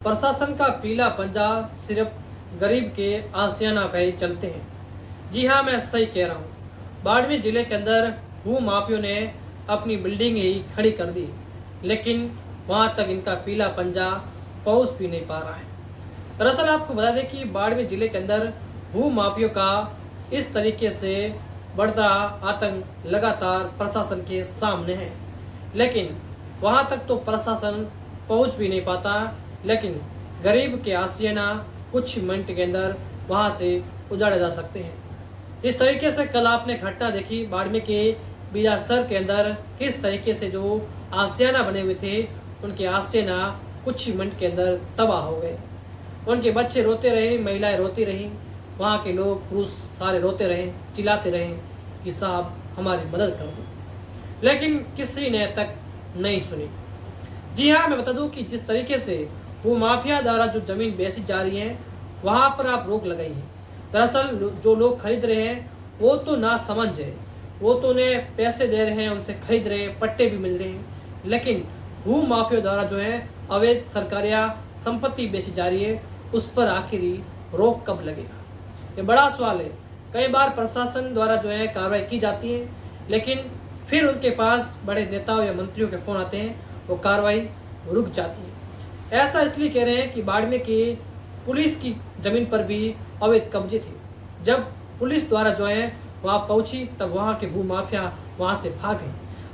प्रशासन का पीला पंजा सिर्फ गरीब के आशियाना पे ही चलते हैं। जी हाँ, मैं सही कह रहा हूँ। बाड़मेर जिले के अंदर भू माफियों ने अपनी बिल्डिंग ही खड़ी कर दी, लेकिन वहाँ तक इनका पीला पंजा पहुँच भी नहीं पा रहा है। दरअसल आपको बता दें कि बाड़मेर जिले के अंदर भू माफियों का इस तरीके से बढ़ता आतंक लगातार प्रशासन के सामने है, लेकिन वहाँ तक तो प्रशासन पहुँच भी नहीं पाता, लेकिन गरीब के आशियाना कुछ मिनट के अंदर वहाँ से उजाड़े जा सकते हैं। इस तरीके से कल आपने घटना देखी बाड़मेर के बिजासर के अंदर, किस तरीके से जो आशियाना बने हुए थे उनके आशियाना कुछ ही मिनट के अंदर तबाह हो गए। उनके बच्चे रोते रहे, महिलाएं रोती रहीं, वहाँ के लोग पुरुष सारे रोते रहे, चिल्लाते रहे कि साहब हमारी मदद कर दो, लेकिन किसी ने तक नहीं सुनी। जी हाँ, मैं बता दूं कि जिस तरीके से वो माफिया द्वारा जो जमीन बेची जा रही है वहाँ पर आप रोक लगाई है। दरअसल जो लोग खरीद रहे हैं वो तो ना समझ है, वो तो उन्हें पैसे दे रहे हैं, उनसे खरीद रहे हैं, पट्टे भी मिल रहे हैं, लेकिन भू माफिया द्वारा जो है अवैध सरकारिया संपत्ति बेची जा रही है, उस पर आखिर रोक कब लगेगा, ये बड़ा सवाल है। कई बार प्रशासन द्वारा जो है कार्रवाई की जाती है, लेकिन फिर उनके पास बड़े नेताओं या मंत्रियों के फोन आते हैं, वो कार्रवाई रुक जाती है। ऐसा इसलिए कह रहे हैं कि बाड़मेर की पुलिस की जमीन पर भी अवैध कब्जे थे। जब पुलिस द्वारा जो है वहाँ पहुंची तब वहाँ के भू माफिया वहाँ से भागे।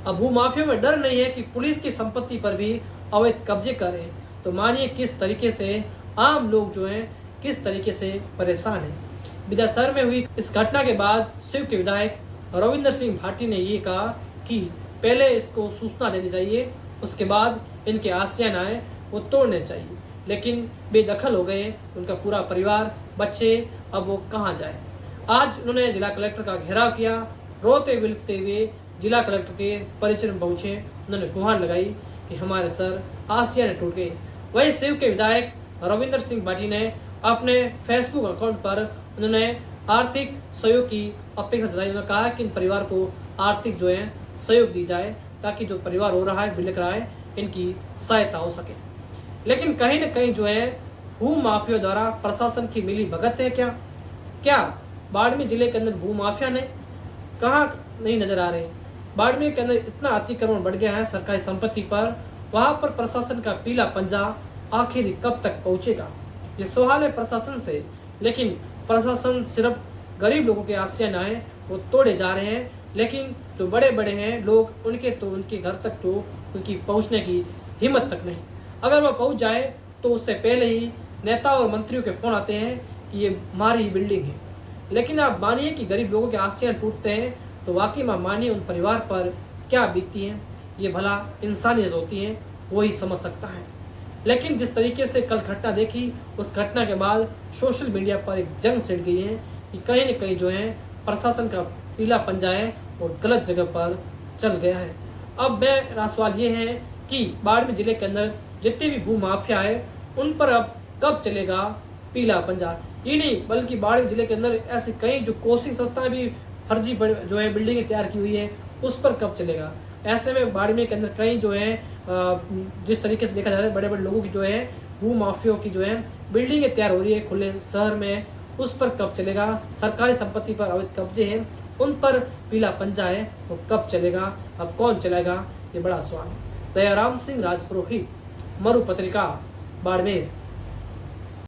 अब भू माफिया में डर नहीं है कि पुलिस की संपत्ति पर भी अवैध कब्जे करें, तो मानिए किस तरीके से आम लोग जो हैं किस तरीके से परेशान हैं। बिजासर में हुई इस घटना के बाद शिव के विधायक रविंद्र सिंह भाटी ने ये कहा कि पहले इसको सूचना देनी चाहिए, उसके बाद इनके आशियानाएं वो तोड़ने चाहिए, लेकिन बेदखल हो गए उनका पूरा परिवार, बच्चे, अब वो कहाँ जाए। आज उन्होंने जिला कलेक्टर का घेराव किया, रोते बिलखते हुए जिला कलेक्टर के परिसर में पहुंचे, उन्होंने गुहार लगाई कि हमारे सर आशियाने टूट गए। वही शिव के विधायक रविंद्र सिंह भाटी ने अपने फेसबुक अकाउंट पर उन्होंने आर्थिक सहयोग की अपेक्षा जताई। उन्होंने कहा कि इन परिवार को आर्थिक जो है सहयोग दी जाए, ताकि जो परिवार हो रहा है, बिलख रहा है, इनकी सहायता हो सके। लेकिन कहीं न कहीं जो है भू माफिया द्वारा प्रशासन की मिली भगत है क्या बाड़मेर जिले के अंदर भू माफिया ने कहाँ नहीं नजर आ रहे। बाड़मेर के अंदर इतना अतिक्रमण बढ़ गया है सरकारी संपत्ति पर, वहां पर प्रशासन का पीला पंजा आखिर कब तक पहुंचेगा, ये सवाल है प्रशासन से। लेकिन प्रशासन सिर्फ गरीब लोगों के आशियाना है वो तोड़े जा रहे हैं, लेकिन जो बड़े बड़े हैं लोग उनके घर तक तो उनकी पहुंचने की हिम्मत तक नहीं। अगर वह पहुंच जाए तो उससे पहले ही नेता और मंत्रियों के फोन आते हैं कि ये हमारी बिल्डिंग है। लेकिन आप मानिए कि गरीब लोगों के आशियाने टूटते हैं तो वाकई में मानिए उन परिवार पर क्या बीतती है, ये भला इंसानियत होती है, वो ही समझ सकता है। लेकिन जिस तरीके से कल घटना देखी, उस घटना के बाद सोशल मीडिया पर एक जंग छिड़ गई है कि कहीं न कहीं जो है प्रशासन का पीला पंजा है और गलत जगह पर चल गया है। अब मेरा सवाल ये है कि बाड़मेर जिले के अंदर जितने भी भू माफिया है उन पर अब कब चलेगा पीला पंजा। ये नहीं बल्कि बाड़मेर जिले के अंदर ऐसी कई जो कोचिंग संस्थाएं भी फर्जी जो है बिल्डिंगें तैयार की हुई है, उस पर कब चलेगा। ऐसे में बाड़मेर के अंदर कई जो है जिस तरीके से देखा जा रहा है बड़े बड़े लोगों की जो है भू माफियों की जो है बिल्डिंगें तैयार हो रही है खुले शहर में, उस पर कब चलेगा। सरकारी संपत्ति पर अवैध कब्जे हैं, उन पर पीला पंजा है, वो कब चलेगा, अब कौन चलेगा, ये बड़ा सवाल है। दयाराम सिंह राजपुरोहित, मरु पत्रिका, बाड़मेर।